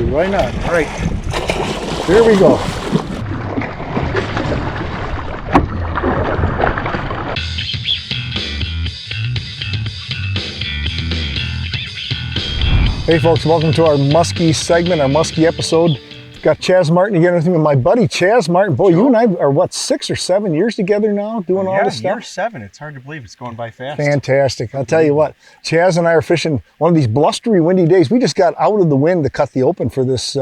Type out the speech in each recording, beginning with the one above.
dude. Why not? All right. Here we go. Hey folks, welcome to our muskie segment, our muskie episode. Got Chaz Martin again with me, my buddy Chaz Martin. Boy, you and I are what, 6 or 7 years together now doing all this stuff? Year 7. It's hard to believe it's going by fast. Fantastic. I'll tell you what, Chaz and I are fishing one of these blustery, windy days. We just got out of the wind to cut the open for this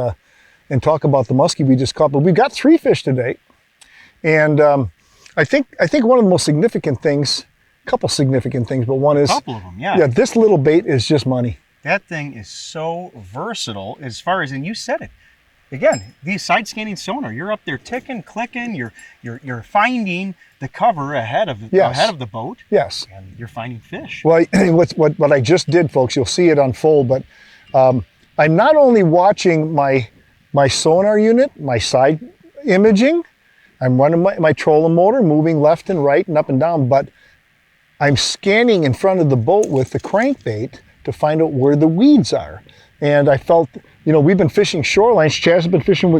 and talk about the muskie we just caught. But we've got 3 fish today. And I think one of the most significant things, a couple significant things, but one is... A couple of them, yeah. Yeah, this little bait is just money. That thing is so versatile as far as, and you said it, again, these side scanning sonar, you're up there ticking, clicking, you're finding the cover ahead of the boat. Yes. And you're finding fish. Well, what I just did, folks, you'll see it unfold, but I'm not only watching my sonar unit, my side imaging, I'm running my trolling motor, moving left and right and up and down, but I'm scanning in front of the boat with the crankbait to find out where the weeds are. And I felt, you know, we've been fishing shorelines. Chaz has been fishing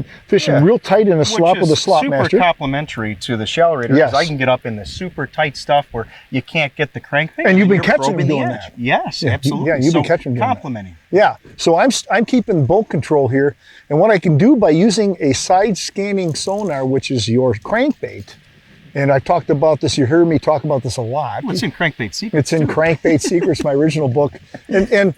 real tight in the slop with the slop master. Super complimentary to the shallow rater, because I can get up in the super tight stuff where you can't get the crankbait. And you've been catching them doing that. Yes, absolutely. Yeah, you've been catching them complimenting. Yeah, so I'm keeping boat control here. And what I can do by using a side scanning sonar, which is your crankbait, and I've talked about this, you heard me talk about this a lot. Well, it's in Crankbait Secrets. It's in Crankbait Secrets, my original book. And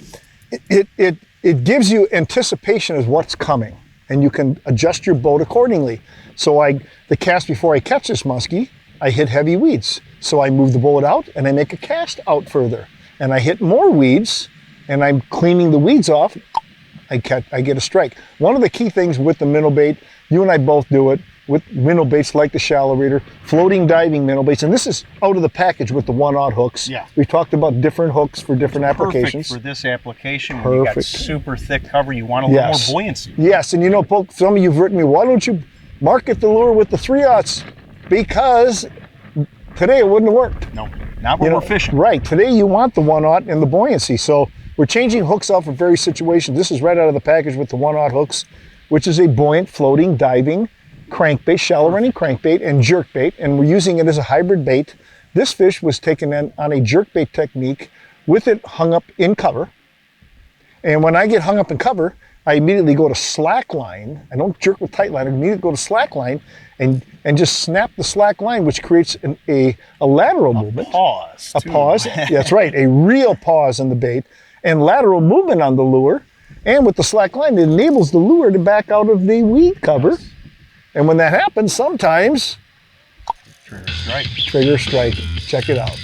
it gives you anticipation of what's coming, and you can adjust your boat accordingly. So the cast before I catch this muskie, I hit heavy weeds. So I move the boat out and I make a cast out further. And I hit more weeds and I'm cleaning the weeds off, I get a strike. One of the key things with the minnow bait, you and I both do it, with minnow baits like the shallow reader, floating diving minnow baits, and this is out of the package with the 1/0 hooks. Yeah. We talked about different hooks for different applications. Perfect for this application. When you got super thick cover, you want a little more buoyancy. Yes, and you know, some of you've written me, why don't you market the lure with the 3/0? Because today it wouldn't have worked. No, not when we're fishing. Right, today you want the 1/0 and the buoyancy. So we're changing hooks out for various situations. This is right out of the package with the 1/0 hooks, which is a buoyant, floating, diving crankbait, shallow running crankbait and jerkbait, and we're using it as a hybrid bait. This fish was taken in on a jerkbait technique with it hung up in cover. And when I get hung up in cover, I immediately go to slack line. I don't jerk with tight line. I immediately go to slack line and just snap the slack line, which creates a lateral movement. Pause. A pause. That's right. A real pause in the bait and lateral movement on the lure. And with the slack line, it enables the lure to back out of the weed cover. Yes. And when that happens, sometimes trigger strike. Trigger strike. Check it out.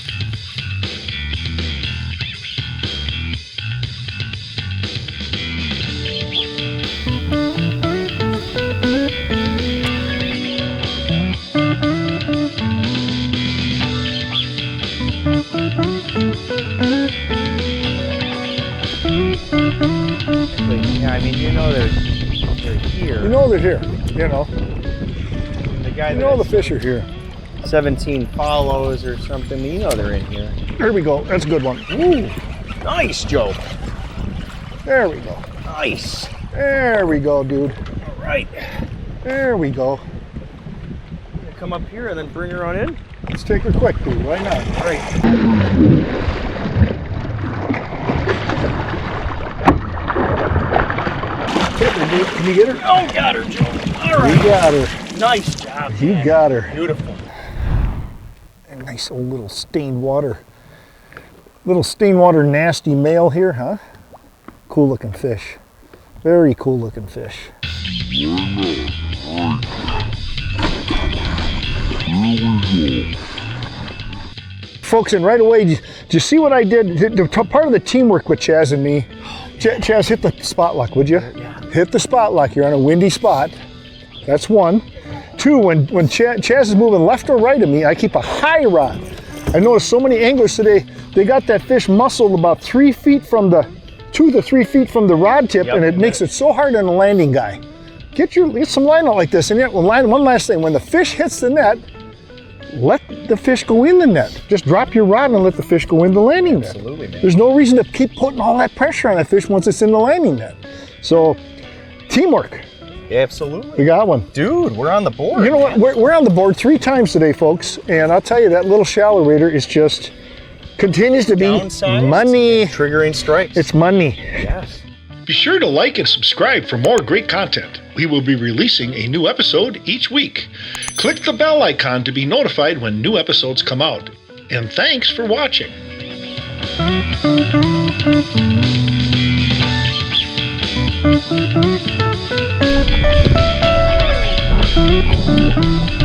Yeah, I mean, you know they're here. You know they're here. You know. The guy you know the fish are here. 17 follows or something. You know they're in here. There we go. That's a good one. Ooh, nice, Joe. There we go. Nice. There we go, dude. All right. There we go. Come up here and then bring her on in. Let's take her quick, dude. Why not? All right. Can you get her? Oh, got her, Joe. All right. You got her. Nice job. You man. got her. Beautiful. A nice old little stained water. Little stained water nasty male here, huh? Cool looking fish. Very cool looking fish. Folks, and right away, did you see what I did? Part of the teamwork with Chaz and me. Chaz, hit the spot lock, would you? Yeah. Hit the spot lock. You're on a windy spot. That's one. Two, when Chaz is moving left or right of me, I keep a high rod. I noticed so many anglers today, they got that fish muscled about 2 to 3 feet from the rod tip, and it makes it so hard on the landing guy. Get some line out like this. And yet, one last thing, when the fish hits the net, let the fish go in the net. Just drop your rod and let the fish go in the landing net. Absolutely, man. There's no reason to keep putting all that pressure on that fish once it's in the landing net. So Teamwork. Absolutely. We got one. Dude, we're on the board. You know what? We're on the board 3 times today, folks. And I'll tell you, that little shallow raider is just continues to be Downsized, money. triggering strikes. It's money. Yes. Be sure to like and subscribe for more great content. We will be releasing a new episode each week. Click the bell icon to be notified when new episodes come out. And thanks for watching. Thank you.